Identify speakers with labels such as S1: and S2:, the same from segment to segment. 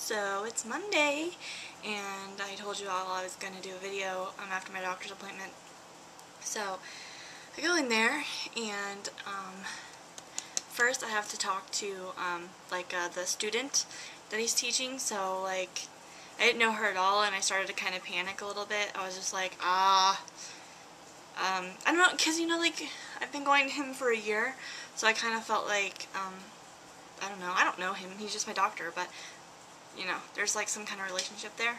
S1: So it's Monday, and I told you all I was going to do a video after my doctor's appointment. So I go in there, and first I have to talk to the student that he's teaching. So I didn't know her at all, and I started to kind of panic a little bit. I was just like, I don't know, because I've been going to him for a year, so I kind of felt like I don't know, I don't know him, he's just my doctor, but there's some kind of relationship there.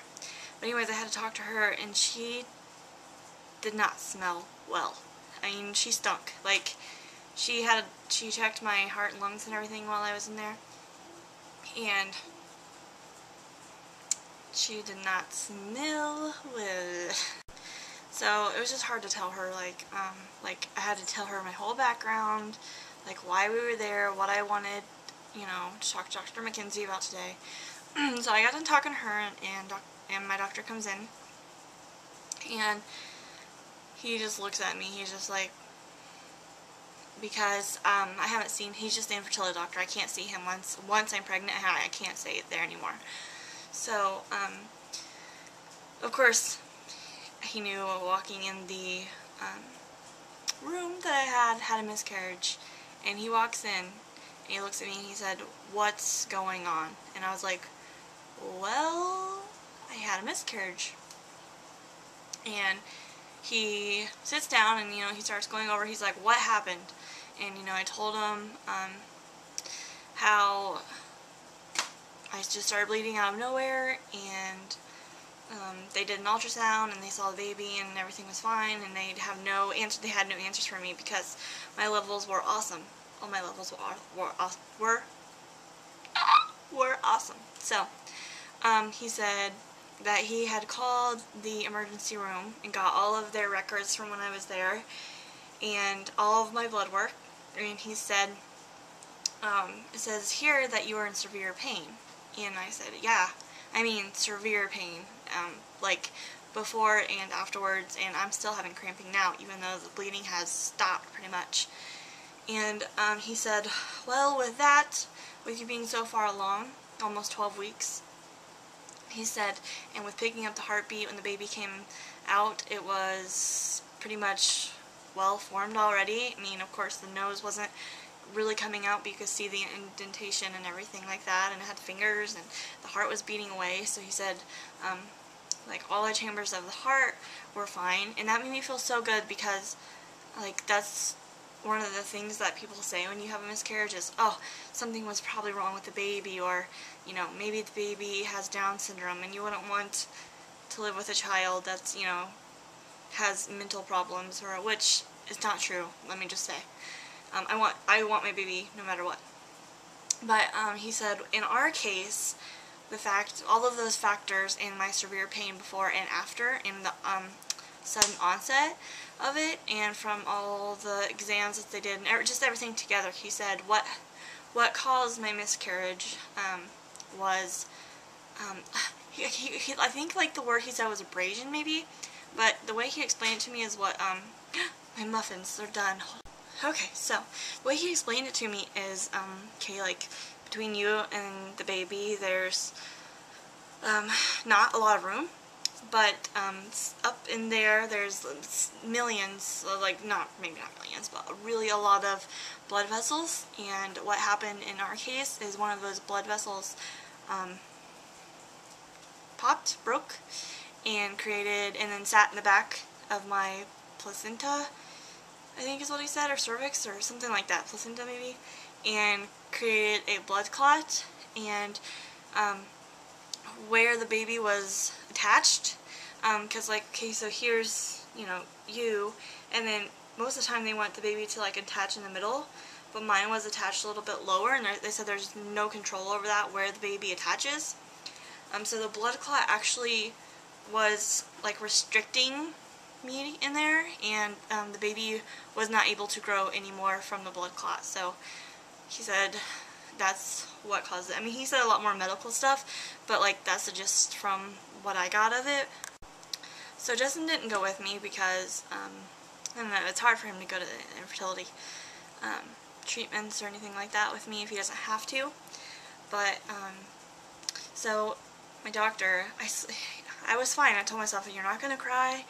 S1: But anyways, I had to talk to her, and she did not smell well. I mean, she stunk. She checked my heart and lungs and everything while I was in there, and she did not smell well. So it was just hard to tell her, I had to tell her my whole background, why we were there, what I wanted, to talk to Dr. McKenzie about today. So I got done talking to her, and my doctor comes in, and he just looks at me. He's just like, because I haven't seen, he's just the infertility doctor. I can't see him once I'm pregnant. I can't say it there anymore. So of course he knew walking in the room that I had a miscarriage, and he walks in and he looks at me and he said, "What's going on?" And I was like, well, I had a miscarriage. And he sits down, and he starts going over, he's like, "What happened?" And I told him how I just started bleeding out of nowhere, and they did an ultrasound and they saw the baby and everything was fine, and they had no answers for me because my levels were awesome. All my levels were awesome. So he said that he had called the emergency room and got all of their records from when I was there and all of my blood work, and he said, it says here that you are in severe pain. And I said, yeah, I mean severe pain, before and afterwards, and I'm still having cramping now, even though the bleeding has stopped pretty much. And he said, well, with you being so far along, almost 12 weeks, he said, and with picking up the heartbeat when the baby came out, it was pretty much well formed already. I mean, of course, the nose wasn't really coming out, but you could see the indentation and everything like that, and it had fingers, and the heart was beating away. So he said, all the chambers of the heart were fine, and that made me feel so good, because that's one of the things that people say when you have a miscarriage is, oh, something was probably wrong with the baby, or maybe the baby has Down syndrome, and you wouldn't want to live with a child that's has mental problems, or which is not true. Let me just say, I want my baby no matter what. But he said, in our case, all of those factors in my severe pain before and after, in the sudden onset of it, and from all the exams that they did, and just everything together, he said what caused my miscarriage was I think the word he said was abrasion, maybe, but the way he explained it to me is what my muffins, they're done. Okay, so the way he explained it to me is okay, between you and the baby, there's not a lot of room, but up in there's millions, maybe not millions, but really a lot of blood vessels. And what happened in our case is one of those blood vessels broke, and then sat in the back of my placenta, I think is what he said, or cervix, or something like that, placenta maybe, and created a blood clot. And where the baby was attached, because okay, so here's you, and then most of the time they want the baby to attach in the middle, but mine was attached a little bit lower, and they said there's no control over that, where the baby attaches. So the blood clot actually was restricting me in there, and the baby was not able to grow anymore from the blood clot. So he said that's what caused it. I mean, he said a lot more medical stuff, but that's the gist from what I got of it. So Justin didn't go with me because I don't know, it's hard for him to go to the infertility treatments or anything like that with me if he doesn't have to. But So my doctor, I was fine. I told myself, you're not going to cry.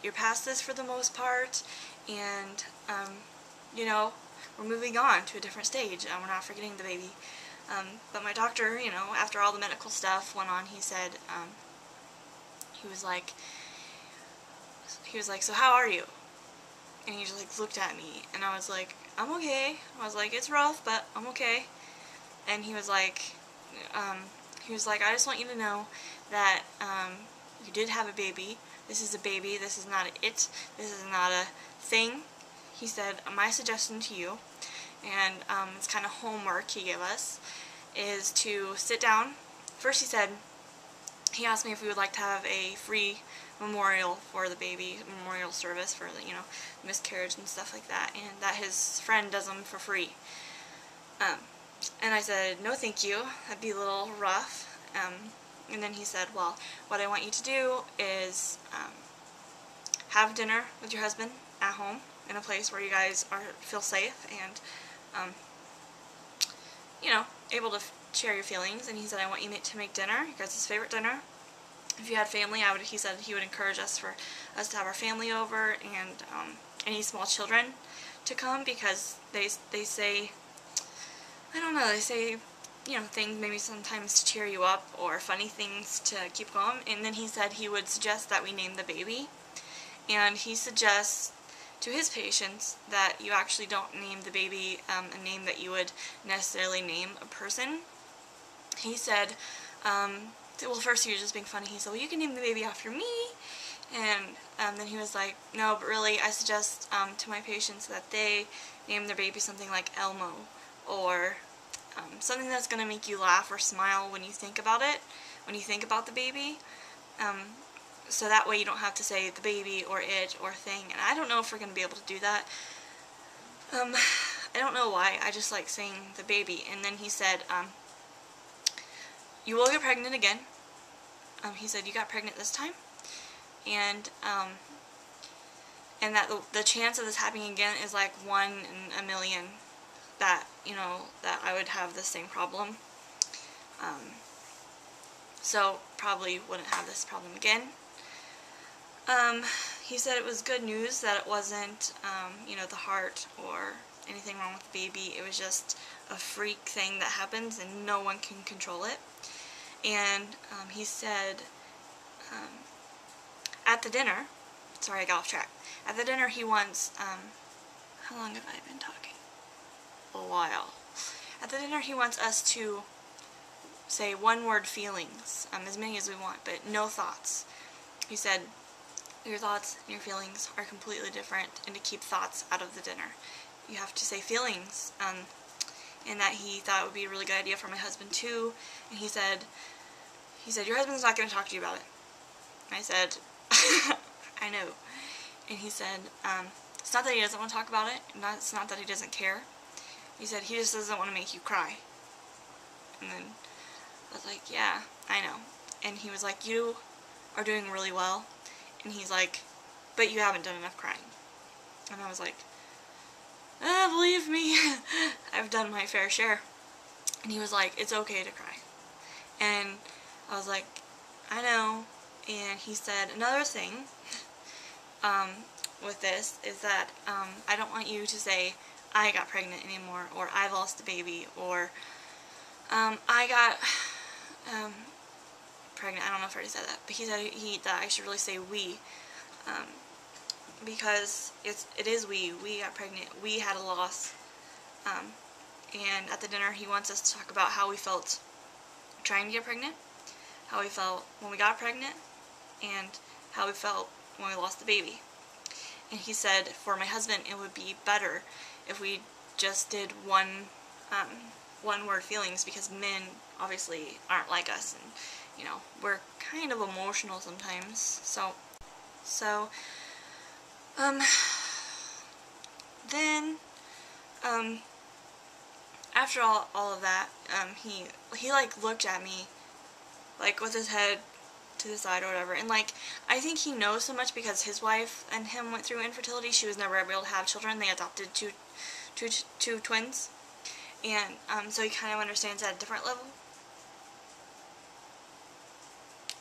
S1: You're past this for the most part, and you know, we're moving on to a different stage. We're not forgetting the baby. But my doctor, you know, after all the medical stuff went on, he said, he was like, so how are you? And he just like looked at me, and I was like, I'm okay. I was like, it's rough, but I'm okay. And he was like, I just want you to know that you did have a baby. This is a baby. This is not a it. This is not a thing. He said, my suggestion to you, and it's kind of homework he gave us, is to sit down. First he asked me if we would like to have a free memorial for the baby, memorial service for the, you know, miscarriage and stuff like that, and that his friend does them for free. And I said, no thank you, that'd be a little rough. And then he said, well, what I want you to do is have dinner with your husband at home in a place where you guys feel safe and, you know, able to share your feelings. And he said, I want you to make dinner, your guys' favorite dinner. If you had family, he said he would encourage us to have our family over, and any small children to come, because they say, I don't know, they say, you know, things maybe sometimes to cheer you up, or funny things to keep going. And then he said he would suggest that we name the baby, and he suggests to his patients that you actually don't name the baby a name that you would necessarily name a person. He said, well, first he was just being funny. He said, well, you can name the baby after me. And then he was like, no, but really, I suggest to my patients that they name their baby something like Elmo, or something that's going to make you laugh or smile when you think about it, when you think about the baby. So that way you don't have to say the baby or it or thing. And I don't know if we're going to be able to do that. I don't know why. I just like saying the baby. And then he said, you will get pregnant again. He said, you got pregnant this time. And that the chance of this happening again is like 1 in a million, that, you know, that I would have the same problem. So probably wouldn't have this problem again. He said it was good news that it wasn't, you know, the heart or anything wrong with the baby. It was just a freak thing that happens and no one can control it. And he said, at the dinner, sorry, I got off track. At the dinner, he wants, how long have I been talking? A while. At the dinner, he wants us to say one-word feelings, as many as we want, but no thoughts. He said, your thoughts and your feelings are completely different, and to keep thoughts out of the dinner. You have to say feelings, and that he thought it would be a really good idea for my husband too. And he said, your husband's not going to talk to you about it. And I said, I know. And he said, it's not that he doesn't want to talk about it, it's not that he doesn't care. He said, he just doesn't want to make you cry. And then I was like, yeah, I know. And he was like, you are doing really well. And he's like, but you haven't done enough crying. And I was like, believe me, I've done my fair share. And he was like, it's okay to cry. And I was like, I know. And he said, another thing with this is that I don't want you to say, I got pregnant anymore, or I lost a baby, or I got pregnant. I don't know if I already said that, but he said that I should really say we, because it is we got pregnant, we had a loss. And at the dinner, he wants us to talk about how we felt trying to get pregnant, how we felt when we got pregnant, and how we felt when we lost the baby. And he said, for my husband, it would be better if we just did one word feelings, because men obviously aren't like us, and you know, we're kind of emotional sometimes. So then after all of that, he like looked at me like with his head to the side or whatever, and like I think he knows so much because his wife and him went through infertility. She was never able to have children. They adopted two twins, and so he kind of understands at a different level.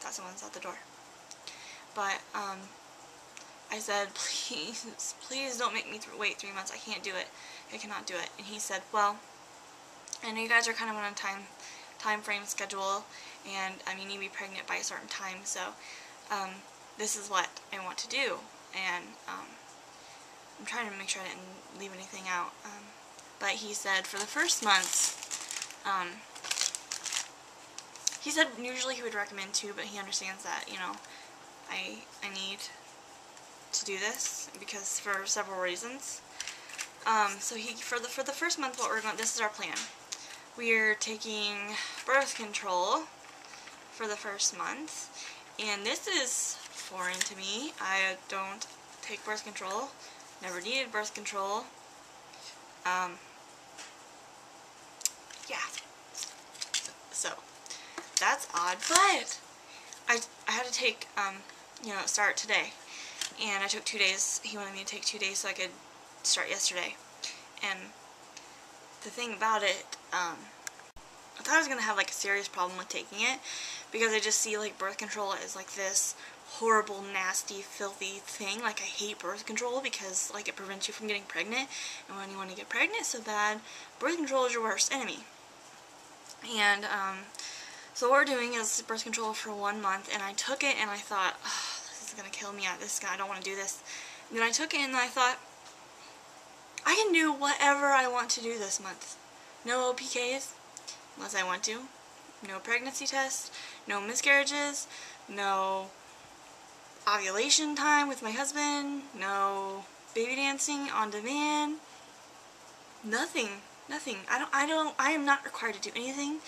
S1: thought someone was at the door. But, I said, please don't make me wait 3 months. I can't do it. I cannot do it. And he said, well, I know you guys are kind of on a time frame schedule, and you need to be pregnant by a certain time, so this is what I want to do. And I'm trying to make sure I didn't leave anything out. But he said for the first month, he said usually he would recommend 2, but he understands that, you know, I need to do this because for several reasons. So for the first month, what we're going, this is our plan. We're taking birth control for the first month, and this is foreign to me. I don't take birth control, never needed birth control. Yeah. So that's odd, but I had to take you know, start today, and I took 2 days. He wanted me to take 2 days so I could start yesterday. And the thing about it, I thought I was gonna have like a serious problem with taking it, because I just see like birth control as like this horrible, nasty, filthy thing. Like, I hate birth control because like it prevents you from getting pregnant, and when you want to get pregnant so bad, birth control is your worst enemy. And so what we're doing is birth control for 1 month, and I took it and I thought, oh, this is gonna kill me. I don't want to do this. And then I took it and I thought, I can do whatever I want to do this month. No OPKs, unless I want to. No pregnancy tests, no miscarriages, no ovulation time with my husband, no baby dancing on demand, nothing. I am not required to do anything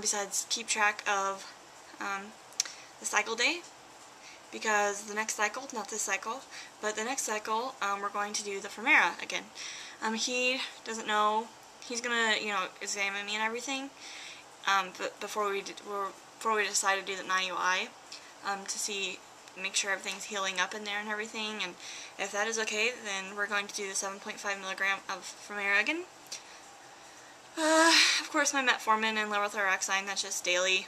S1: besides keep track of the cycle day, because the next cycle, not this cycle, but the next cycle, we're going to do the Femera again. He doesn't know. He's gonna, you know, examine me and everything, but before we decide to do the IUI, to see, make sure everything's healing up in there and everything, and if that is okay, then we're going to do the 7.5 milligram of Femera again. Of course, my metformin and levothyroxine, that's just daily.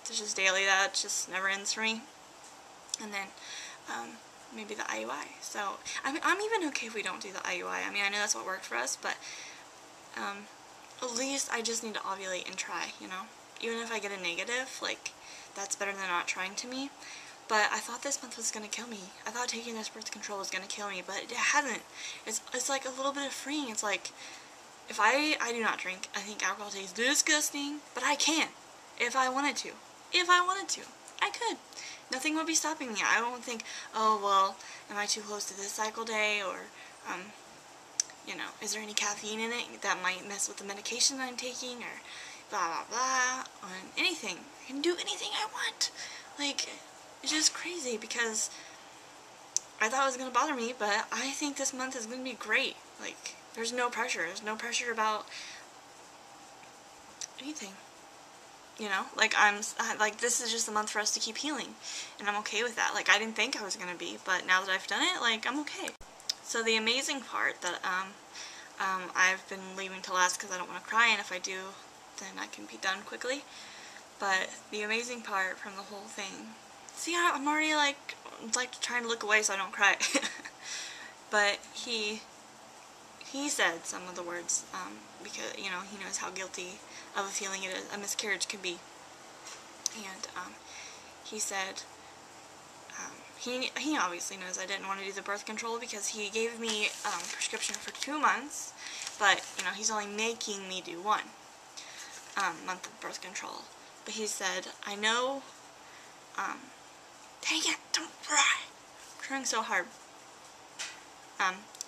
S1: It's just daily. That just never ends for me. And then maybe the IUI. So I'm even okay if we don't do the IUI. I mean, I know that's what worked for us, but at least I just need to ovulate and try, you know. Even if I get a negative, like, that's better than not trying to me. But I thought this month was gonna kill me. I thought taking this birth control was gonna kill me, but it hasn't. It's like a little bit of freeing. It's like, if I do not drink. I think alcohol tastes disgusting, but I can if I wanted to. If I wanted to, I could. Nothing would be stopping me. I don't think, oh, well, am I too close to this cycle day, or, you know, is there any caffeine in it that might mess with the medication I'm taking, or blah, blah, blah, or anything. I can do anything I want. Like, it's just crazy, because I thought it was going to bother me, but I think this month is going to be great. Like, there's no pressure. There's no pressure about anything. You know, like, like, this is just a month for us to keep healing, and I'm okay with that. Like, I didn't think I was gonna be, but now that I've done it, like, I'm okay. So the amazing part that I've been leaving to last because I don't want to cry, and if I do, then I can be done quickly. But the amazing part from the whole thing, see, I'm already like trying to look away so I don't cry. But he said some of the words, because, you know, he knows how guilty of a feeling a miscarriage can be. And he said, he obviously knows I didn't want to do the birth control, because he gave me prescription for 2 months, but, you know, he's only making me do 1 month of birth control. But he said, I know, dang it, don't cry. I'm trying so hard.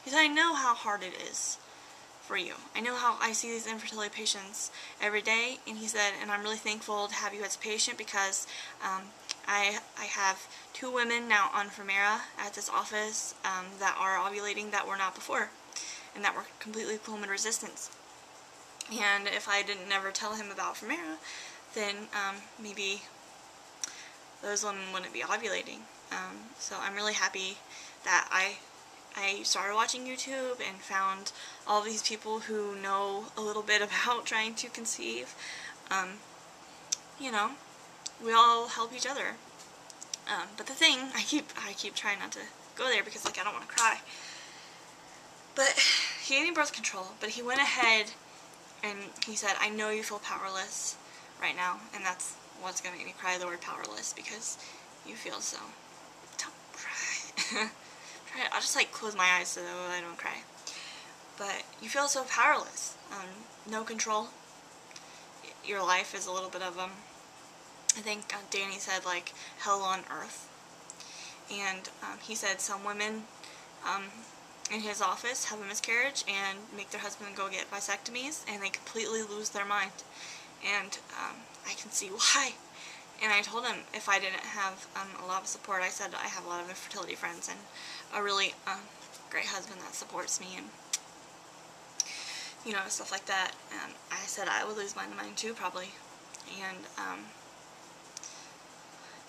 S1: He said, I know how hard it is for you. I know how I see these infertility patients every day, and he said, and I'm really thankful to have you as a patient, because I have 2 women now on Femera at this office that are ovulating that were not before, and that were completely Clomid resistant. And if I didn't never tell him about Femera, then maybe those women wouldn't be ovulating. So I'm really happy that I started watching YouTube and found all these people who know a little bit about trying to conceive. You know, we all help each other. But the thing, I keep trying not to go there because like I don't want to cry. But he gave me birth control, but he went ahead and he said, I know you feel powerless right now, and that's what's going to make me cry, the word powerless, because you feel so. Don't cry. I'll just like close my eyes so that I don't cry. But you feel so powerless. No control. Your life is a little bit of I think Danny said like hell on earth. And he said some women in his office have a miscarriage and make their husband go get vasectomies, and they completely lose their mind. And I can see why. And I told him if I didn't have a lot of support, I said I have a lot of infertility friends and a really great husband that supports me and you know, stuff like that. And I said I would lose my mind too, probably. And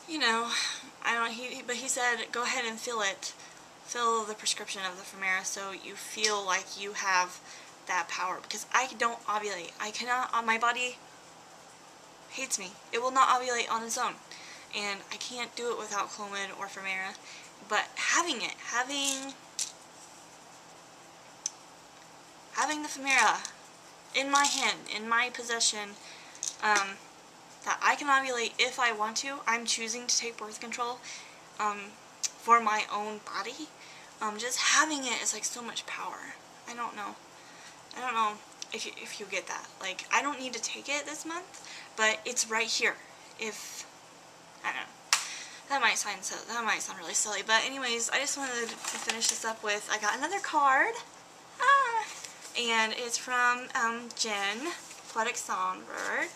S1: you know, I don't. But he said go ahead and fill it. Fill the prescription of the Femara so you feel like you have that power, because I don't ovulate. I cannot. My body hates me. It will not ovulate on its own, and I can't do it without Clomid or Femara. But having the Femara in my hand, in my possession, that I can ovulate if I want to. I'm choosing to take birth control for my own body. Just having it is like so much power. I don't know if you get that. Like, I don't need to take it this month, but it's right here. If I don't know, that might sound really silly. But anyways, I just wanted to finish this up with, I got another card, and it's from Jen, Poetic Songbird.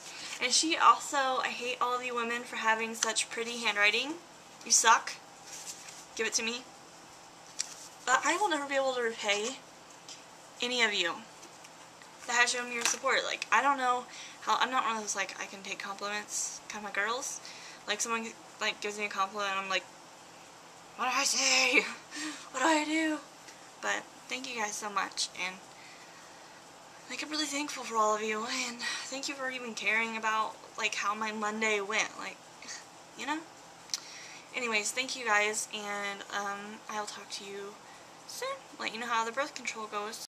S1: And she also, I hate all of you women for having such pretty handwriting. You suck. Give it to me. But I will never be able to repay any of you that has shown me your support. Like, I don't know how, I'm not one of those, like, I can take compliments kind of girls. Like, someone, like, gives me a compliment and I'm like, what do I say? What do I do? But thank you guys so much, and like, I'm really thankful for all of you, and thank you for even caring about, like, how my Monday went, like, you know? Anyways, thank you guys, and I'll talk to you soon, let you know how the birth control goes.